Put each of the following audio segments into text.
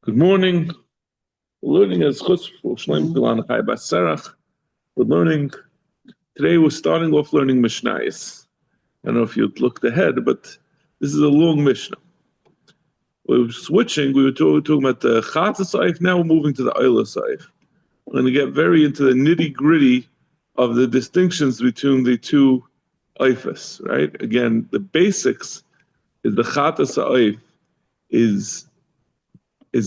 Good morning. We're learning as Chutz Shleim Pilan Chai Baserach. We're learning today. We're starting off learning Mishnayos. I don't know if you'd looked ahead, but this is a long Mishnah. We were switching. We were talking about the Chatzah Saif. Now we're moving to the Oila Saif. We're going to get very into the nitty gritty of the distinctions between the two Eifas. Right? Again, the basics is the Chatzah Saif is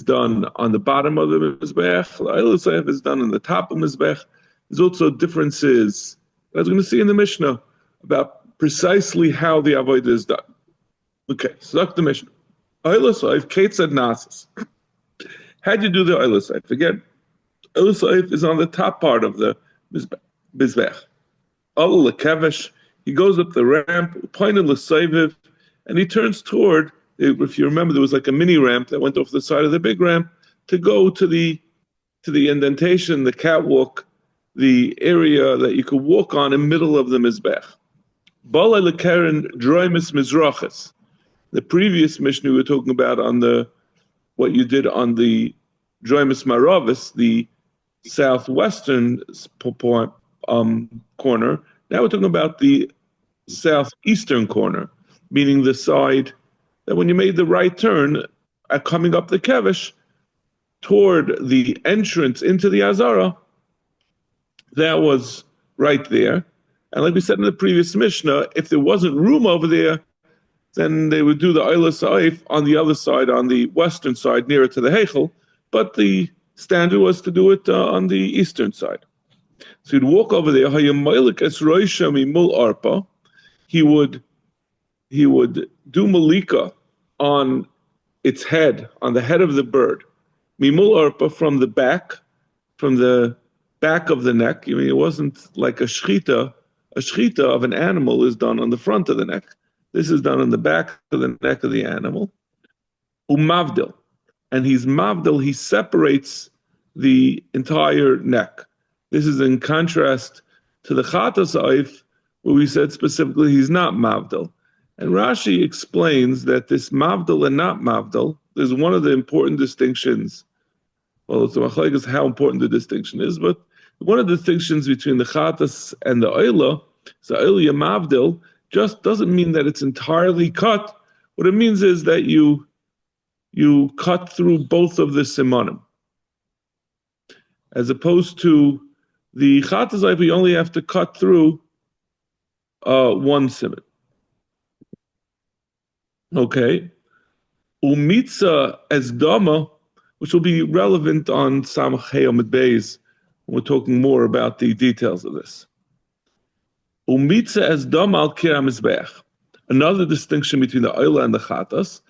done on the bottom of the Mizbech. The Oila Saif is done on the top of the Mizbech. There's also differences, as we're going to see in the Mishnah, about precisely how the Avodah is done. Okay, so that's the Mishnah. Oila Saif, Kate said Nasis. How do you do the Oila Saif? Again, Oila Saif is on the top part of the Mizbech. Ola Lekevesh, he goes up the ramp, pointed L'Saiviv, and he turns toward, if you remember, there was like a mini ramp that went off the side of the big ramp to go to the indentation, the catwalk, the area that you could walk on in the middle of the Mizbech. Bala lekeren droimus mizrachas. The previous Mishnah we were talking about on what you did on the droimus maravis, the southwestern corner. Now we're talking about the southeastern corner, meaning the side that when you made the right turn, coming up the Kevesh toward the entrance into the Azara, that was right there. And like we said in the previous Mishnah, if there wasn't room over there, then they would do the Oila Saif on the other side, on the western side, nearer to the Heichel. But the standard was to do it on the eastern side. So he'd walk over there. He would do malika on its head, on the head of the bird. Mimul arpa, from the back of the neck. I mean, it wasn't like a shchita. A shchita of an animal is done on the front of the neck. This is done on the back of the neck of the animal. Umavdil. And he's mavdil, he separates the entire neck. This is in contrast to the Chatzah Saif, where we said specifically he's not mavdil. And Rashi explains that this mavdil and not mavdil is one of the important distinctions. Well, it's a machlekes how important the distinction is, but one of the distinctions between the Chatzah and the Oila is the Oila mavdil just doesn't mean that it's entirely cut. What it means is that you cut through both of the simanim. As opposed to the Chatzah Saif, you only have to cut through one siman. Okay. Umitza as dama, which will be relevant on Samach Hayom Beis. We're talking more about the details of this. Umitza as dama al kir hamizbech. Another distinction between the Oila and the Chatas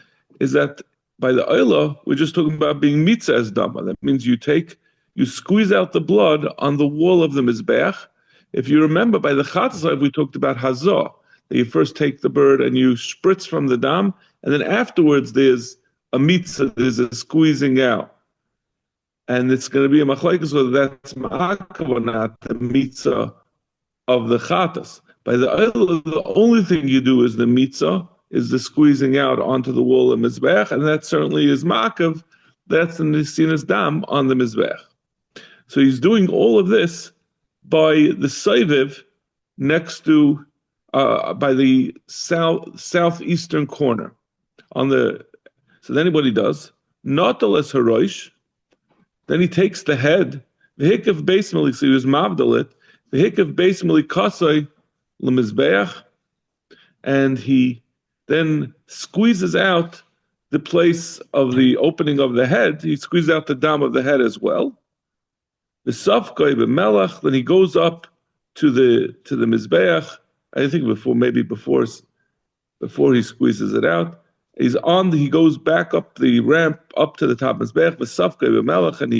is that by the Oila, we're just talking about being mitza as dama. That means you squeeze out the blood on the wall of the mizbech. If you remember, by the Chatas, we talked about hazah. That you first take the bird and you spritz from the dam, and then afterwards there's a mitzvah, there's a squeezing out. And it's going to be a machlekes whether that's ma'akav or not, the mitzvah of the chatas. By the Oila, the only thing you do is the mitzvah, is the squeezing out onto the wall of mizbech, and that certainly is ma'akav. That's the nesinas dam on the mizbech. So he's doing all of this by the saiviv next to by the southeastern corner. So then what he does, Natalas Haroish, then he takes the head, the hikav basmali, so he was mavdalit, the hikav basmali kasai lemizbeach, and he then squeezes out the place of the opening of the head. He squeezes out the dam of the head as well. The safkoi b'melach, then he goes up to the mizbeach. I think before he squeezes it out, he goes back up the ramp up to the top of Mizbech, v'safkei b'melech, and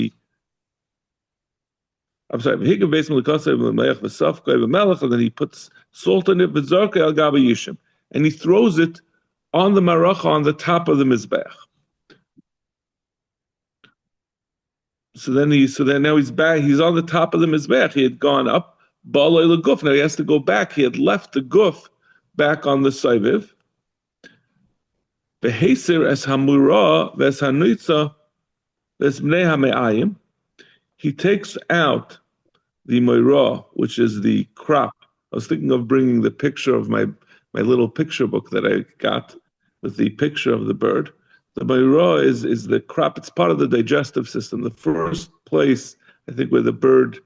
then he puts salt in it, v'zarkei al gaba yishim, and he throws it on the maracha on the top of the Mizbech. So then now he's back, he's on the top of the Mizbech, he had gone up, now he has to go back. He had left the guf back on the saiviv. Beheser es hamura ves hanitza He takes out the moira, which is the crop. I was thinking of bringing the picture of my little picture book that I got with the picture of the bird. The moira is the crop. It's part of the digestive system. The first place, I think, where the bird,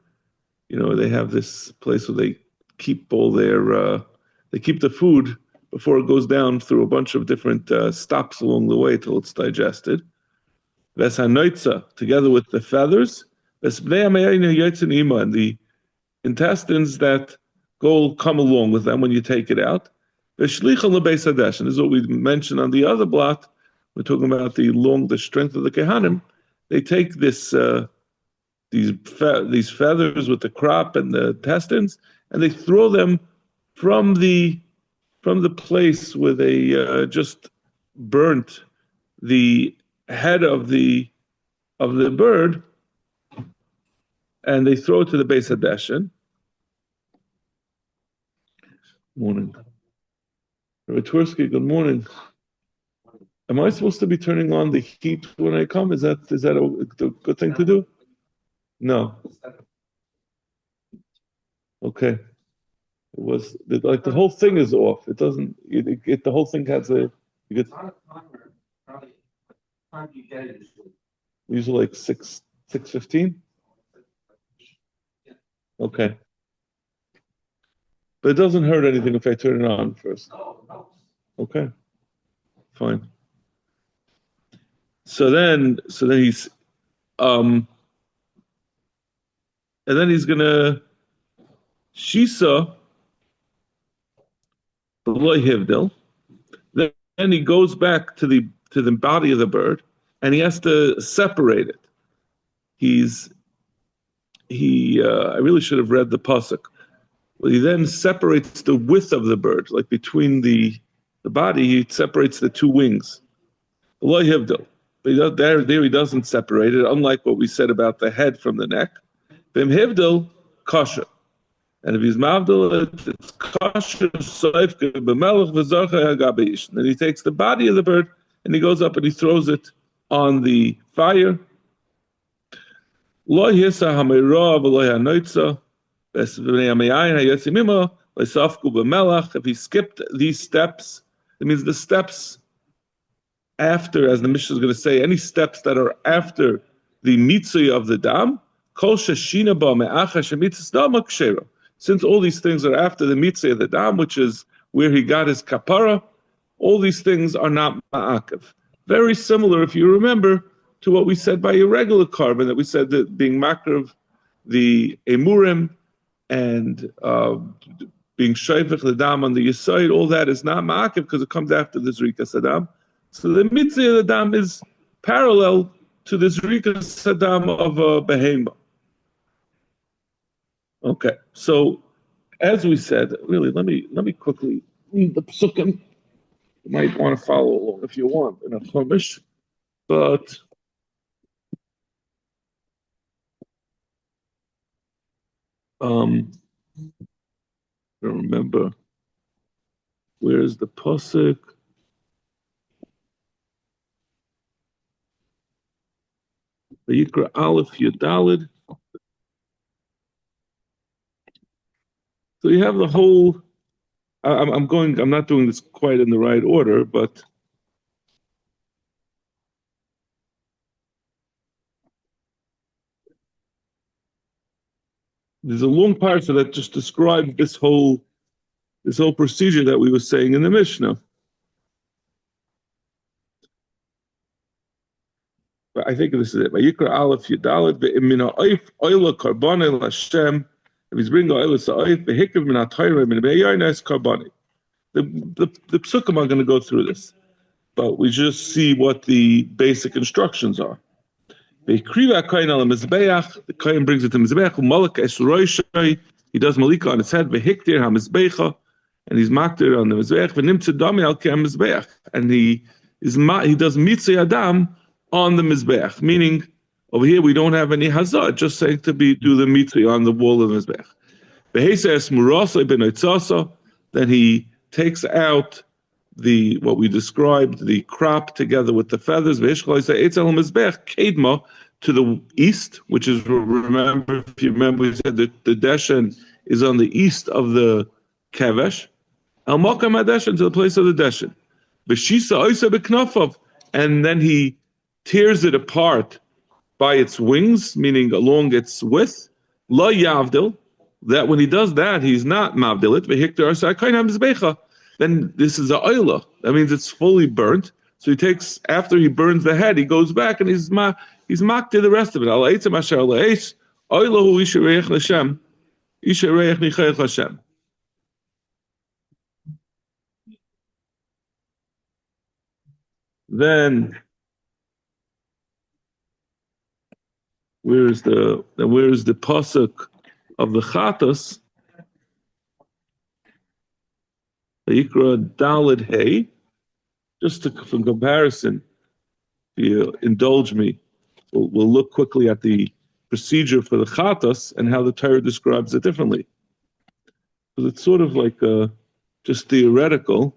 they have this place where they keep all they keep the food before it goes down through a bunch of different stops along the way till it's digested. Vesanoitza, together with the feathers, and the intestines that come along with them when you take it out. And this is what we mentioned on the other blot. We're talking about the strength of the Kehanim. They take these feathers with the crop and the intestines, and they throw them from the place where they just burnt the head of the bird, and they throw it to the Beis Hadeshin. Morning. Rabbi Twersky, good morning. Am I supposed to be turning on the heat when I come? Is that a good thing to do? No. Okay. It was like the whole thing is off. It doesn't. The whole thing has a. You get. Usually like 6:15. Okay. But it doesn't hurt anything if I turn it on first. Okay. Fine. So then he's and then he's gonna shisa b'loy hivdil. Then he goes back to the body of the bird, and he has to separate it. I really should have read the pasuk. Well, he then separates the width of the bird, like between the body. He separates the two wings. B'loy hivdil. But there he doesn't separate it, unlike what we said about the head from the neck. Bim hivdil kosher. And if he's mavdil, it's kosher, soif, b'melech, v'zorcha, hagabish. Then he takes the body of the bird and he goes up and he throws it on the fire. Lo yisa hameira v'lo hanoitza, v'nei hameyayin hayotzimima, v'safku b'melech. If he skipped these steps, it means the steps after, as the Mishnah is going to say, any steps that are after the mitzvah of the dam, kol sheshina ba me'acha shemitzvah dam kshera. Since all these things are after the mitzvah of the dam, which is where he got his kapara, all these things are not ma'akev. Very similar, if you remember, to what we said by a regular carbon, that we said that being makrev, the emurim, and being shayvich the dam on the yisoid, all that is not ma'akev because it comes after the zrika sadam. So the mitzvah of the dam is parallel to the zrika sadam of a behema. Okay, so as we said, really, let me quickly read the psukim. You might want to follow along if you want in a chumash, but I don't remember where's the pasuk. Vayikra Aleph Yudalid. So you have the whole. I'm not doing this quite in the right order, but there's a long parsha that just describes this whole procedure that we were saying in the Mishnah. But I think this is it. Vayikra Aleph Yudalid ve'imina oif oila karbonei l'Hashem. If he's bringing oil sa'oif, behikriv min ha'torah min be'yarnes karboni. The psukim are going to go through this, but we just see what the basic instructions are. Be'kriva ha'kohen al ha'mizbeach, the kohen brings it to mizbeach, u'malak es roishay, he does malika on his head, behiktir ha'mizbecha, and he's maktir on the mizbeach, v'nimtze dami al ke'ha'mizbeach, and he does mitzvah adam on the mizbeach, meaning over here we don't have any hazard, just saying to do the mitzvah on the wall of the mizbeach. Then he takes out what we described, the crop together with the feathers, kedma to the east, which is, if you remember, we said that the deshen is on the east of the kevesh. Al makam hadeshen, to the place of the deshen. B'shisa oisa b'knafav, and then he tears it apart by its wings, meaning along its width. La yavdil, that when he does that, he's not mavdilit. V'hiktar asa kainam mizbecha. Then this is a oila. That means it's fully burnt. So he takes, after he burns the head, he goes back and he's mocked to the rest of it. Al eitzem asher la'eis oilahu ishareich l'shem, ishareich nichayich l'shem. Then where is the pasuk of the chatas? Vayikra Daled Hey. Just for comparison, if you indulge me, we'll look quickly at the procedure for the chatas and how the Torah describes it differently. Because it's sort of like just theoretical.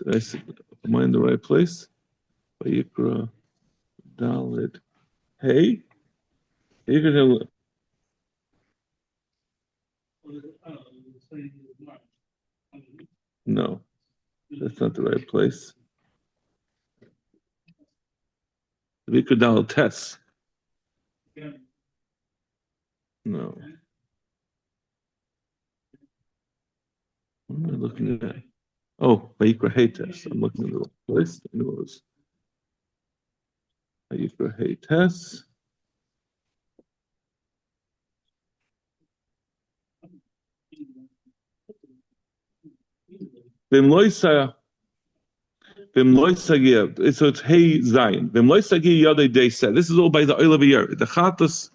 Am I in the right place? Vayikra Daled Hey. No, that's not the right place. Vayikra Daled Tes. No. What am I looking at? Oh, Vayikra Hey Tes. I'm looking at the wrong place. I knew it was Vayikra Hey Tes. So it's Hey Zayin. This is all by the oil of a year. The chatas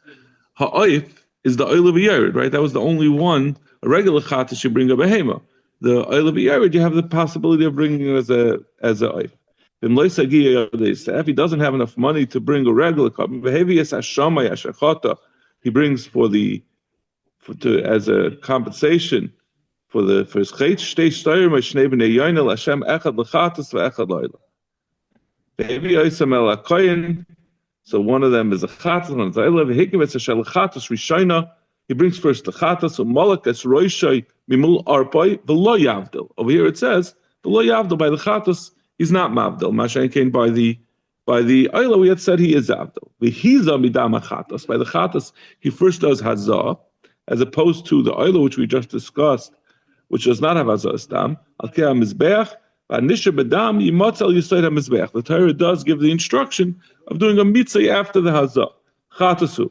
ha'oif is the oil of a year, right? That was the only one. A regular chatas should bring a behema. The oil of a year, you have the possibility of bringing it as a oif. If he doesn't have enough money to bring a regular cup, he brings as a compensation for his chait, shtei shtoyim shnei bnei yoinel Hashem echad lechatas ve'echad lo'ila. Maybe oisam el hakoyin. So one of them is a chatas, one is a oila. V'hikim es hashel chatas rishayna. He brings first the chatas. So malak es roishay mimul arpoi v'lo yavdil. Over here it says v'lo yavdil by the chatas. He's not mavdil. Mashayin came by the oila. We had said he is avdil. V'hiza midam chatas. By the chatas he first does hazah, as opposed to the oila which we just discussed, which does not have hazah stam. Al kei hamizbeach v'anisha bedam yimotz al yisod hamizbeach. The Torah does give the instruction of doing a mitzvah after the hazah. Chatasu.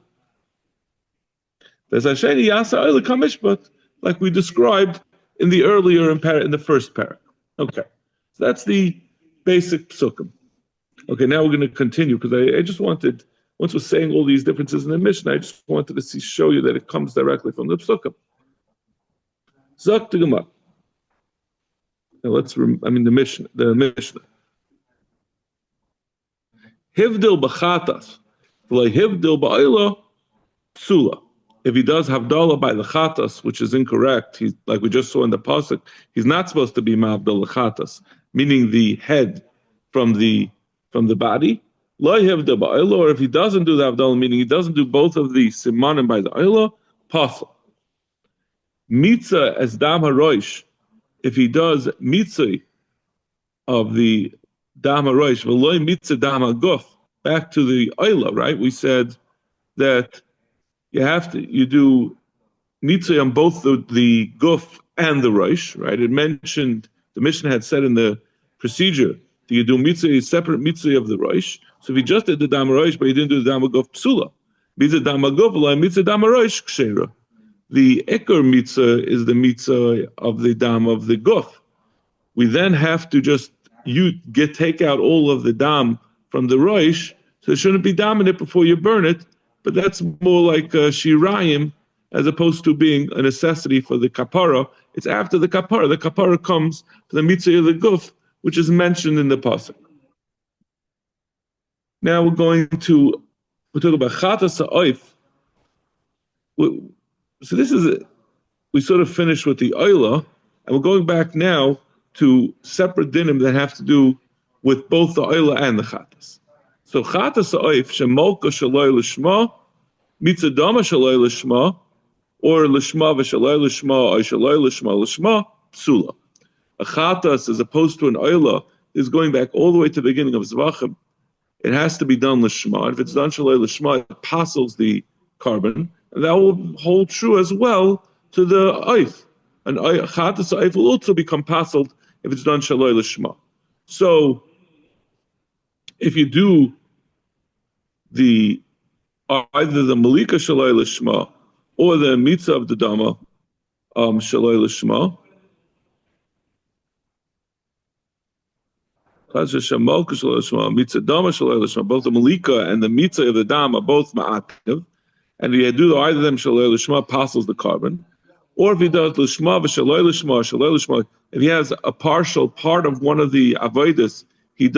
There's Hasheni yasa oila kamishpat, like we described in the earlier in the first parak. Okay, so that's the basic psukim. Okay, now we're going to continue because I just wanted, once we're saying all these differences in the Mishnah, I just wanted to show you that it comes directly from the psukim. Zok to Gemara. Now the Mishnah. Hivdil b'chatas, v'lei hivdil ba'ila psula. If he does havdalah by the chatas, which is incorrect, he's like we just saw in the pasuk, he's not supposed to be ma'avdal the chatas, meaning the head from the body. Lo hivdil ba'ila, or if he doesn't do the havdalah, meaning he doesn't do both of the simanim by the oila, pasuk. Mitzah as dam haroish, if he does mitzah of the dam haroish, v'loy mitzah dam haguf, back to the oila, right? We said that you do mitzvah on both the guf and the roish, right? It mentioned, the Mishnah had said in the procedure that you do mitzvah, separate mitzvah of the roish. So if you just did the dam roish, but you didn't do the dam guf psula, mitzvah dam guf, mitzvah dam roish kshera. The ekor mitzvah is the mitzvah of the dam of the guf. We then have to take out all of the dam from the roish, so there shouldn't be dam in it before you burn it. But that's more like shirayim, as opposed to being a necessity for the kapara. It's after the kapara. The kapara comes to the mitzvah of the guf, which is mentioned in the pasuk. Now we're talking about chatas ha'oif. So we sort of finished with the oila, And we're going back now to separate dinim that have to do with both the oila and the chatas. So chatas oif shemolka shaloi lishma, mitzvah dama shaloi lishma, or lishma v'shaloi lishma, or shaloi lishma lishma, psula. A chatas, as opposed to an oila, is going back all the way to the beginning of Zevachim. It has to be done lishma. If it's done shaloi lishma, it passes the carbon, and that will hold true as well to the oif. An chatas oif will also become passled if it's done shaloi lishma. So, if you do either the malika shaloi lishma or the mitzvah of the dama shaloi lishma, both the malika and the mitzvah of the dama are both ma'akiv, and if you do either of them shaloi lishma, passes the carbon. Or if he does lishma v'shaloi lishma, if he has a partial part of one of the avodas, he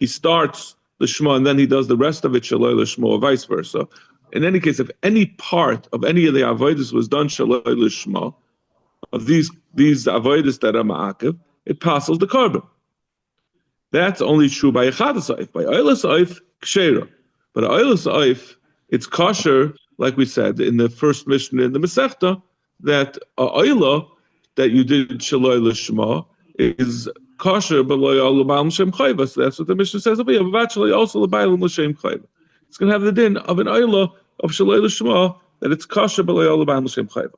starts lishma and then he does the rest of it shaloi lishma, or vice versa. In any case, if any part of any of the avodas was done shaloi lishma, of these avodas that are ma'akiv, it passes the carbon. That's only true by a chatas oif. By oilas oif, kshera. But oilas oif, it's kosher, like we said in the first Mishnah in the Masechta, that oila that you did shaloi lishma is kosher below l'bayil l'shem chayva. So that's what the Mishnah says over here. Eventually, also l'bayil l'shem chayva. It's going to have the din of an oila of shaloi lishma that it's kosher below l'bayil l'shem chayva.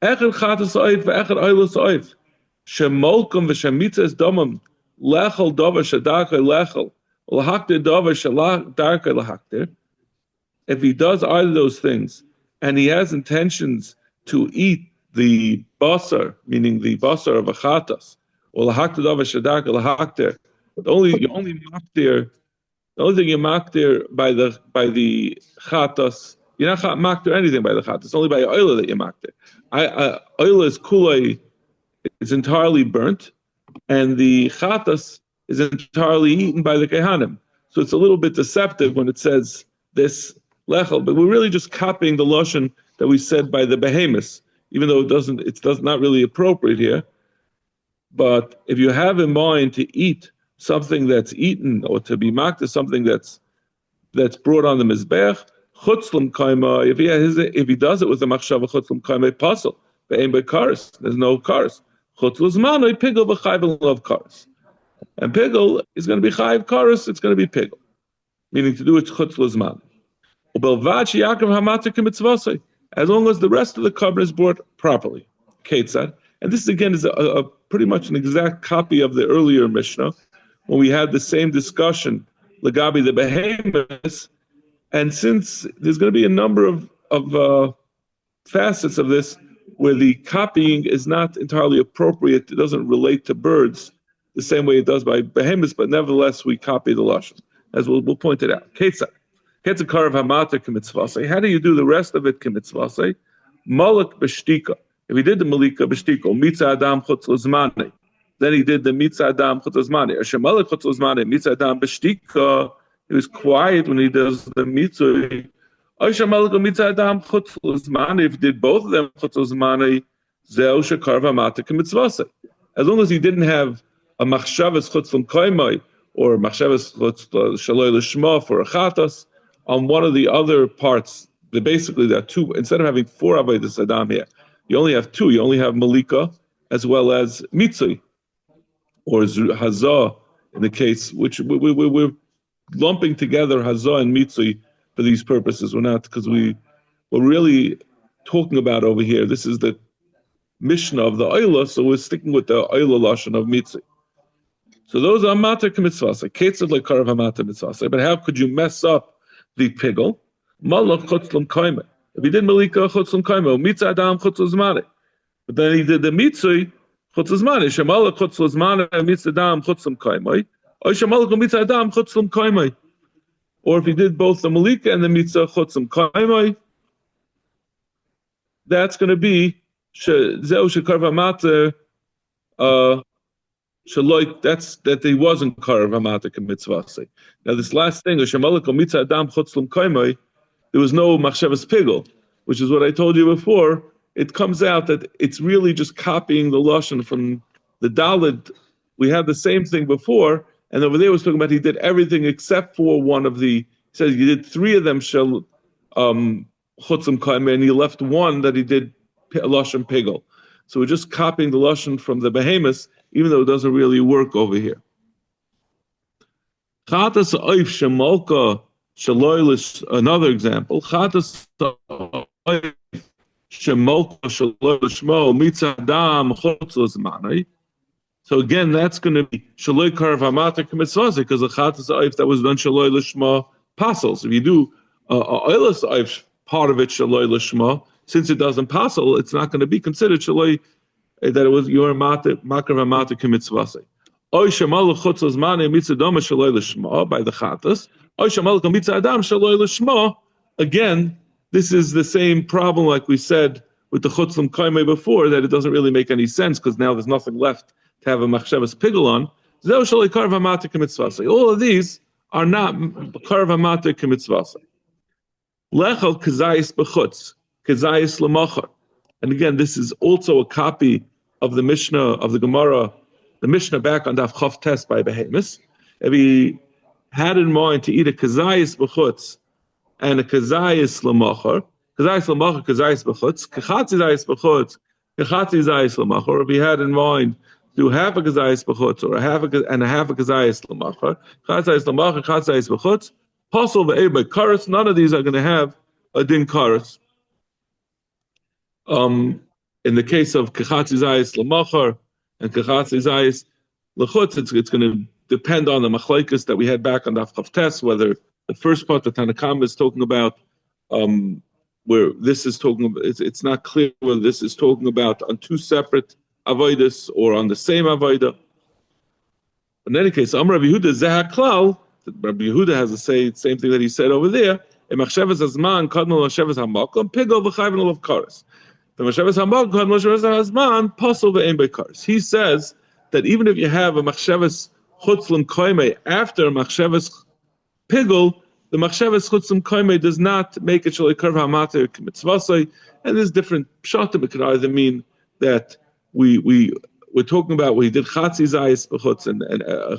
Echad chatas oif ve'echad oilas oif shemolkum v'shemitzas domam lechel davar shadarkei lechel l'haktir davar shadarkei l'haktir. If he does either of those things and he has intentions to eat the basar, meaning the basar of a chatas, or l'haktir davar shadarkei l'haktir, but the only thing you maktir by the chatas, you're not maktir anything by the chatas. It's only by oila that you maktir. Oila is kulei, it's entirely burnt, and the chatas is entirely eaten by the kehanim. So it's a little bit deceptive when it says this lechel, but we're really just copying the lashon that we said by the behemoths, even though it's not really appropriate here. But if you have in mind to eat something that's eaten, or to be marked as something that's brought on the mizbech, chutzlam kaima, if he does it with the machshava chutzlam kaima pasal, be'ein bekaris, there's no karis. Chutzlus manoi pigel v'chayv love karis, and pigel is going to be chayv karis. It's going to be pigel, meaning to do it chutzlus manoi. As long as the rest of the carbon is brought properly. Ketzad. And this again is a pretty much an exact copy of the earlier Mishnah, when we had the same discussion, Lagabi the behemoths. And since there's going to be a number of facets of this where the copying is not entirely appropriate, it doesn't relate to birds the same way it does by behemoths, but nevertheless we copy the lashon, as we'll point it out. Ketzad. How do you do the rest of it k'mitzvasei? Malak b'shtika. If he did the malika b'shtika, mitzah adam chutz l'zmanei, then he did the mitzah adam chutz l'zmanei. Or shemalak chutz l'zmanei, mitzah adam b'shtika. He was quiet when he does the mitzvah. Or shemalak mitzah adam chutz l'zmanei. If he did both of them chutz l'zmanei, zeu shekar v'amata k'mitzvasei. As long as he didn't have a machshavas chutz l'kaimai or machshavas chutz shaloi l'shma for a chatas, on one of the other parts, basically there are two. Instead of having four avodas adam here, you only have two. You only have malika as well as mitzvah, or hazah in the case, which we're lumping together hazah and mitzvah for these purposes. We're not, because we're really talking about over here. This is the Mishnah of the oila, so we're sticking with the oila lashon of mitzvah. So those are matar k'mitzvasei. Ketzad lekarav hamatar mitzvasei. But how could you mess up the pigel? Malach chutzlam kaimah. If he did malika chutzlam kaimah, mitzah adam chutzlam zmaneh. But then he did the mitzvah chutzlam zmaneh. Shemalach chutzlam zmaneh, mitzah adam chutzlam kaimah. Or shemalach mitzah adam chutzlam kaimah. Or if he did both the malika and the mitzvah chutzlam kaimah, that's going to be zeu shekarva mater. That's that he wasn't karav hamatak and mitzvah. Now this last thing, there was no machshavas pigel, which is what I told you before. it comes out that it's really just copying the lashon from the Daled. We had the same thing before, and over there it was talking about he did everything except for one of the. He says he did three of them shel chutzim kaimeh, and he left one that he did lashon pigel. So we're just copying the lashon from the behemoths, even though it doesn't really work over here. Chatas oif shemalka shaloilish. Another example. Chatas oif shemalka shaloilish mo mitzadam chutzos manai. So again, that's going to be shaloi karv hamata k'mitzvah because the chatas oif that was done shaloi lishma pasels. If you do oilas oif part of it shaloi lishma, since it doesn't pasel, it's not going to be considered shaloi that it was your makar hamata k'mitzvah. Oy shemal chutzos mani mitzadam shaloi lishma by the chatas. Oy shemal mitzadam shaloi lishma. Again, this is the same problem like we said with the chutzim kaimei before, that it doesn't really make any sense because now there's nothing left to have a machshavas pigel on. All of these are not karv hamata k'mitzvasa. Lechel kazayis b'chutz, kazayis l'machar. And again, this is also a copy of the Mishnah, of the Gemara, the Mishnah back on Daf Chav Tes by Behemoth. If he had in mind to eat a kazayis b'chutz and a kazayis l'machar, kazayis l'machar, kazayis b'chutz, kachatzi zayis b'chutz, kachatzi zayis l'machar, if he had in mind to have a kazayis b'chutz or a half a kazayis l'machar, kazayis l'machar, kazayis b'chutz, possible ve'ebay karas, none of these are going to have a din karas. In the case of kachatzi zayis l'machar and kachatzi zayis l'chutz, it's going to depend on the machlaikas that we had back on Daf Chav Tes, whether the first part that Tanakam is talking about, where this is talking about, it's not clear whether this is talking about on two separate avodas or on the same avodah. In any case, Amar Rabbi Yehuda Zeh HaKlal, Rabbi Yehuda has the same thing that he said over there. The machshavas hamakom kadmol machshavas hazman pasol ve'ein beikaris. He says that even if you have a machshavas chutzlim koimei after a machshavas pigel, the machshavas chutzlim koimei does not make it shalei karv hamater k'mitzvasai. And there's different pshatim. It could either mean that we're talking about where he did chatzi zayis b'chutz and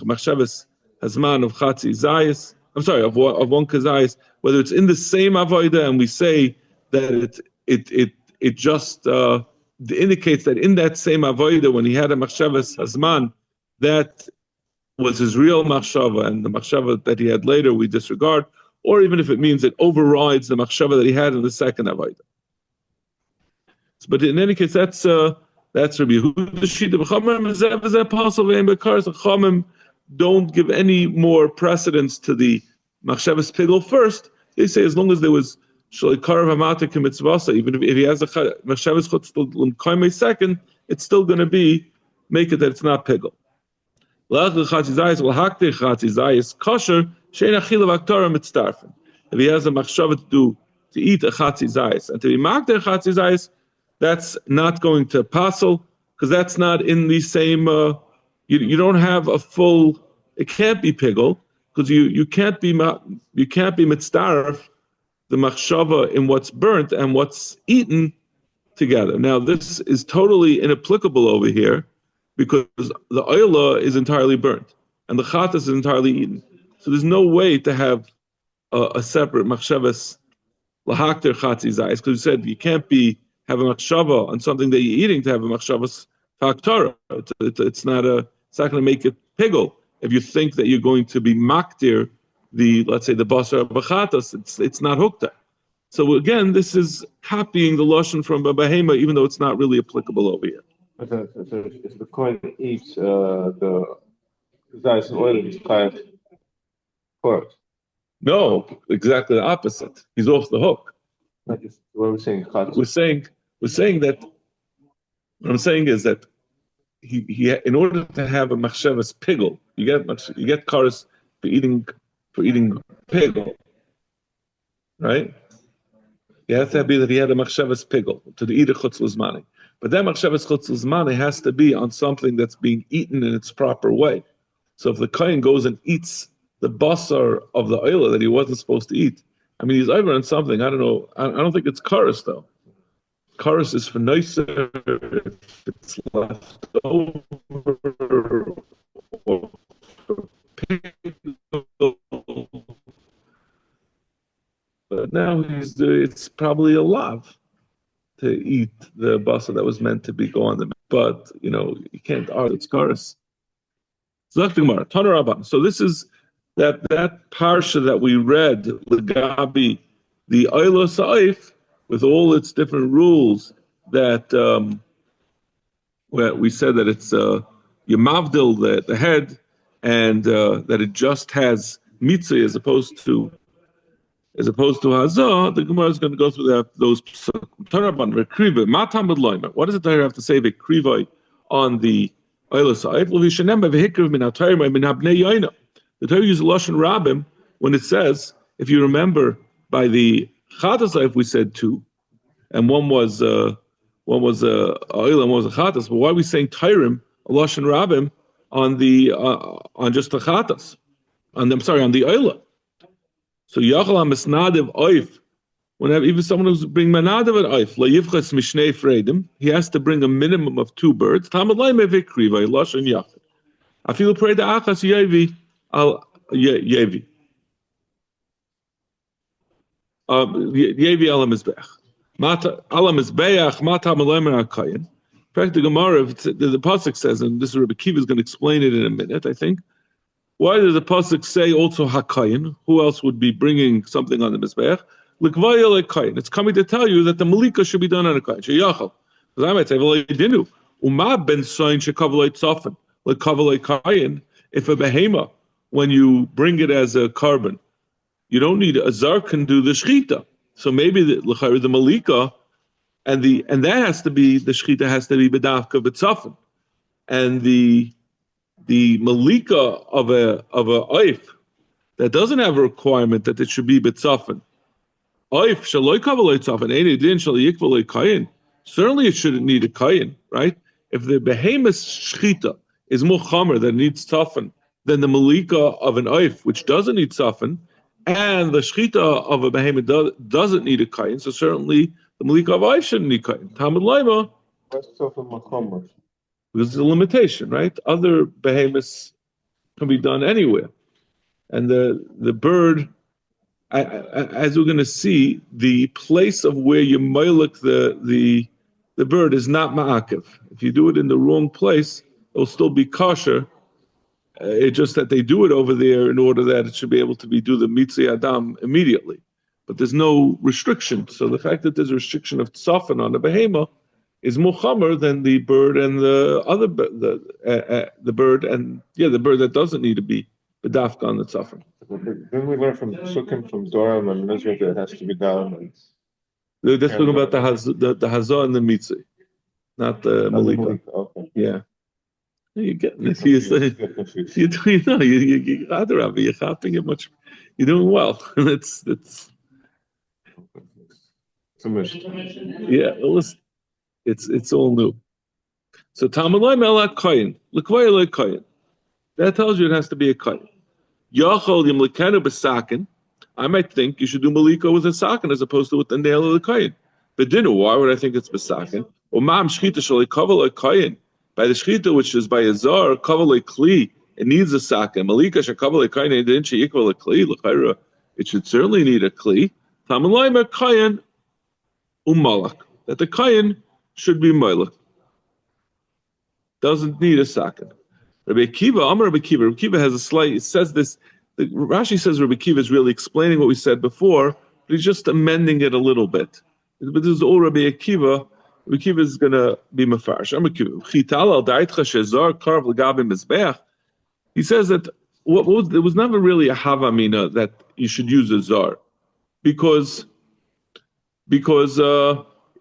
machshavas hazman of chatzi zayis. I'm sorry, of one kazayis. Whether it's in the same avodah and we say that it just indicates that in that same avodah when he had a machshavas hazman, that was his real machshava, and the machshava that he had later we disregard, or even if it means it overrides the machshava that he had in the second avodah. But in any case, that's Rabbi Yehuda Shita. Chachamim don't give any more precedence to the machshavas pigel first. They say as long as there was shalei karv hamata k'mitzvasa, even if he has a machshavas chutzim kaimei second, it's still going to be make it that it's not pigel. If he has a machshava to eat a chatzi zayis and to be makder chatzi zayis, that's not going to passel because that's not in the same. You don't have a full. It can't be pigel because you can't be mitzdaref the machshava in what's burnt and what's eaten together. Now this is totally inapplicable over here because the oila is entirely burnt and the chatas is entirely eaten. So there's no way to have a separate machshavas lahakter chatzi zayis because you said you can't have a machshava on something that you're eating to have a machshavas faktorah. It's not going to make it pigel if you think that you're going to be maktir let's say the basar of bachatas. It's not hukta. So again, this is copying the lashon from Bahema, even though it's not really applicable over here. If the coin eats the zayis and oil, it's kind of correct. No, exactly the opposite. He's off the hook. What are we saying? We're saying that. What I'm saying is that he in order to have a machshavas pigel, you get karas for eating pigel, right? You have to be that he had a machshavas pigel to the eater chutz l'zmani. But that machshavas chutz l'zmani has to be on something that's being eaten in its proper way. So if the kohen goes and eats the basar of the oila that he wasn't supposed to eat, I mean he's over on something. I don't know. I don't think it's karas though. chorus is for nicer, if it's left over, or for pickle. But now it's probably a lav to eat the basa that was meant to be gone. But you can't argue it's chorus. So this is that parsha that we read, Legabi, the Oilo Saif, with all its different rules that where we said that it's Yamavdil, the head, and that it just has mitzvah as opposed to Hazah. The Gemara is going to go through those. What does the Torah have to say? V'krivai on the Oilo Saif. The Torah uses Lashon Rabim when it says, if you remember, by the Chatas Saif we said two, and one was Oil and one was a Chatas. But why are we saying Tairim, Lashon Rabim, on just the Chatas? On the Oila. So Yachal HaMisnadiv Oif, whenever even someone who's bring Manadiv at Oif, La Yivchas Mishnei Fredim, he has to bring a minimum of 2 birds. Tamad Lai Mevikriva, Lashon Yachal. I feel pray the Achas Yevi al Yevi. Yevi al Mizbeach. Mata al Mizbeach, Mata Malamer HaKayin. In fact, the Gemara, the Pasuk says, and this is Rabbi Kiva is going to explain it in a minute, I think. Why does the pasuk say also hakayin? Who else would be bringing something on the mizbeach? L'kvaya lekayin. It's coming to tell you that the malika should be done on a kayin. Sheyachal. Because I might say, well, dinu. Uma ben soin shekavalei tzafin lekavalei kayin. If a behema, when you bring it as a carbon, you don't need a zar can do the shchita. So maybe the malika and that has to be the shchita has to be bedavka b'tzafin, and the malika of a oif that doesn't have a requirement that it should be betzafin. Oif shaloi kavalei tzafin ein edin shal yikvalei kayin. Certainly, it shouldn't need a kayin, right? If the behemoth shchita is more chamer that needs tzafin than the malika of an oif, which doesn't need tzafin, and the shchita of a behemoth doesn't need a kayin, so certainly the malika of oif shouldn't need kayin. Talmud Laima. Because it's a limitation, right? Other behemoths can be done anywhere. And the bird, as we're going to see, the place of where you moilek the bird is not ma'akev. If you do it in the wrong place, it'll still be kosher. It's just that they do it over there in order that it should be able to do the mitzvah adam immediately. But there's no restriction. So the fact that there's a restriction of tzafan on the behemoth is more chamer than the bird and the other the bird that doesn't need to be bedafka on the tzafar. Then we learn from Sukkim, from Doram and Mizrach that it has to be down. That's talking about the hazah and the mitzvah, not the malika. Okay. Yeah, you're getting it. You're hopping it much. You're doing well. It's yeah. Listen. It's all new. So Tamalai Melak Kayin, Likwaya Kayin. That tells you it has to be a Kayin. Yachol Yim Likanu Besakin. I might think you should do Malika with a sakin as opposed to with the nail of the Kayin. But dinner, why would I think it's Besakin? Or Mam Shchita Shali Kavala Kayin. By the Shchita, which is by a Zar, Kavala Kli, it needs a sakin. Malika Shakavala Kayin, and then she equal a Kli, Lakaira. It should certainly need a Kli. Tamalai Melak Kayin Umalak. That the Kayin should be Moilek. Doesn't need a sakin. Rabbi Akiva, Amar Rabbi Akiva. Rabbi Akiva has a slight, it says this, Rashi says Rabbi Akiva is really explaining what we said before, but he's just amending it a little bit. But this is all Rabbi Akiva. Rabbi Akiva is going to be Mefarsh. Amar Akiva. Chital al da'itcha shezar karv l'gabe mizbeach. He says that there was never really a havamina that you should use a zar. Because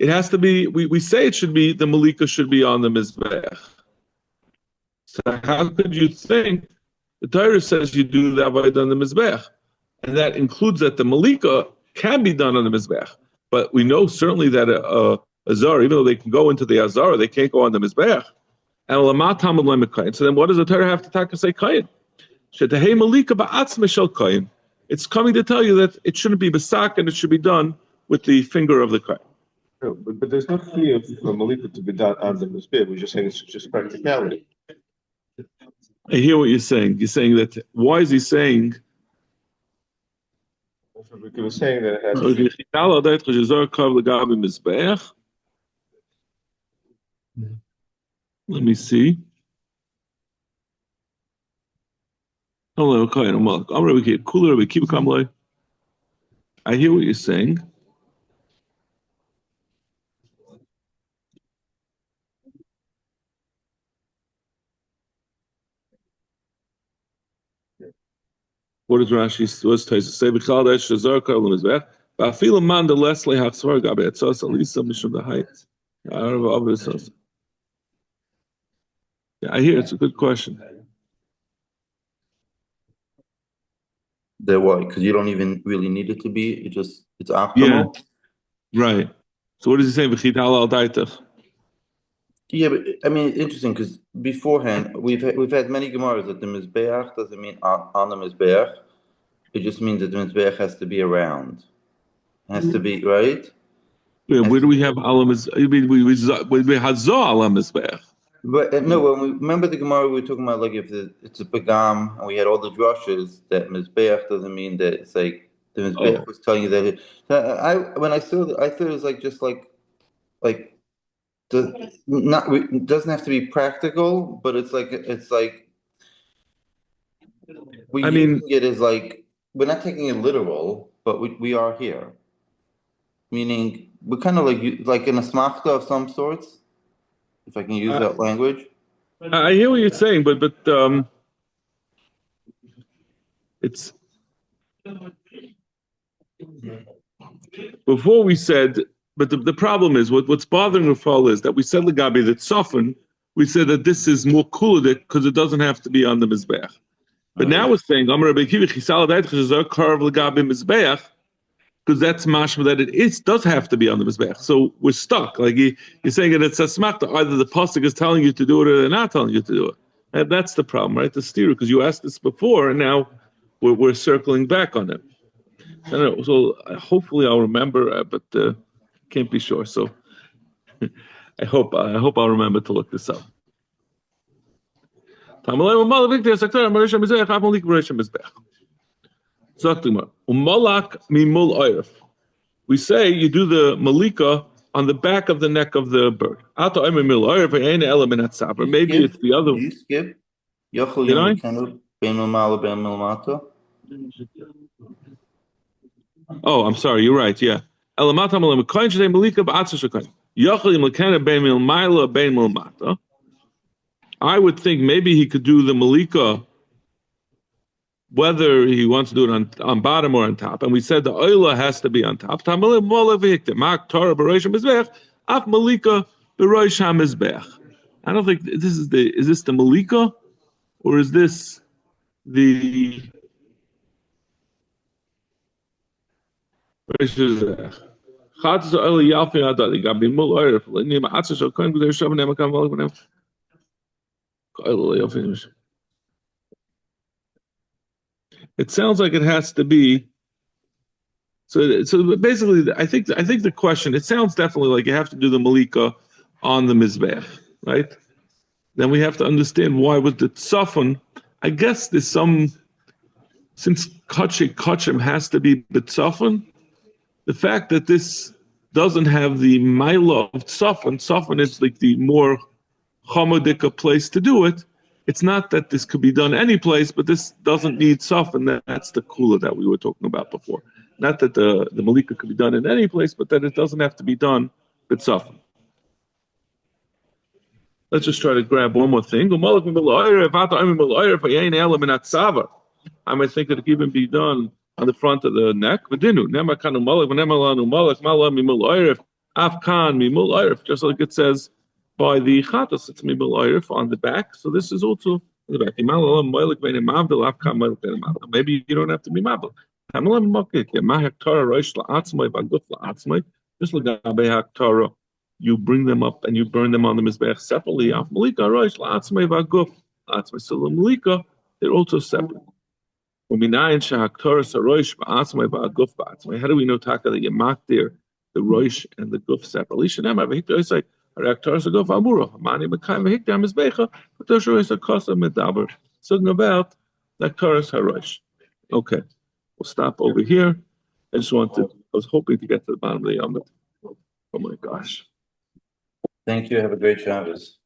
it has to be, we say it should be, the malika should be on the mizbeach. So how could you think, the Torah says you do the avodah on the mizbeach, and that includes that the malika can be done on the mizbeach. But we know certainly that a zar, even though they can go into the azara, they can't go on the mizbeach. And so then what does the Torah have to say kayin? Shetahei malika ba'atzme shel kayin. It's coming to tell you that it shouldn't be besak and it should be done with the finger of the kayin. But there's no fear for Malika to be done on the Mizbeach. We're just saying it's just practicality. I hear what you're saying. You're saying that, why is he saying? We were saying that it has. Let me see. I hear what you're saying. What does Rashi was to say? B'chal that shazar kar l'mizbech. Ba'afilu man the Leslie hachsvar gabe etzos alisa mishum the height. Yeah, I hear it's a good question. That why? Because you don't even really need it to be. It's optimal. Yeah, right. So what does he say? V'chit halal daitach. Yeah, but I mean, interesting because beforehand we've had many gemaras that the mizbeach doesn't mean on the mizbeach. It just means that the mizbeach has to be around. It has to be right. Yeah, where do we have alamis? I mean, we hazah alam mizbech. But no, when we remember the Gemara, we were talking about like if it's a pagam, and we had all the drushes that mizbeach doesn't mean that it's like the mizbeach was telling you that. When I saw that, I thought it was like just like it doesn't have to be practical, but it's like we're using it as like we're not taking it literal, but we are here, meaning we're kind of like in a smachta of some sorts, if I can use that language. I hear what you're saying, but it's before we said. But the problem is what's bothering Rafal is that we said Lagabi that soften. We said that this is more kuladik because it doesn't have to be on the mizbeach. But now we're saying Amar Bekivi Chisal Adait carve Lagabi mizbeach because that's mashma that it does have to be on the mizbeach. So we're stuck. Like you're saying that it's a smachta. Either the pasuk is telling you to do it or they're not telling you to do it. And that's the problem, right? The steer, because you asked this before, and now we're circling back on it. I don't know, so hopefully I'll remember, but can't be sure. So I hope I'll remember to look this up. We say you do the malika on the back of the neck of the bird. Maybe it's the other. You skip. Did I? Oh, I'm sorry. You're right. Yeah. I would think maybe he could do the malika, whether he wants to do it on bottom or on top. And we said the oila has to be on top. I don't think this is is this the malika, or is this the it sounds like it has to be. So basically, I think the question. It sounds definitely like you have to do the malika on the mizbech, right? Then we have to understand why with the tzafon. I guess there's some, since kachim has to be b'tzafon, the fact that this doesn't have the mila of tzafon is like the more chomodik place to do it. It's not that this could be done any place, but this doesn't need tzafon. That's the kula that we were talking about before. Not that the malika could be done in any place, but that it doesn't have to be done b'tzafon. Let's just try to grab one more thing. I might think that it can even be done on the front of the neck. Just like it says by the chatas, it's mimul on the back. So this is also on the back. Maybe you don't have to be mabel. Just like Torah, you bring them up and you burn them on the mizbech separately. So the malika, they're also separate. How do we know taka that you're makdir the Rosh and the Guf separately. Shenema v'hikta isai harek Torah guf amura hamani mekayim v'hikta mizbecha v'toshu isa kosa medaber. Talking about like Torah harosh. Okay, we'll stop over here. I was hoping to get to the bottom of the Yomit. Oh my gosh. Thank you. Have a great Shabbos.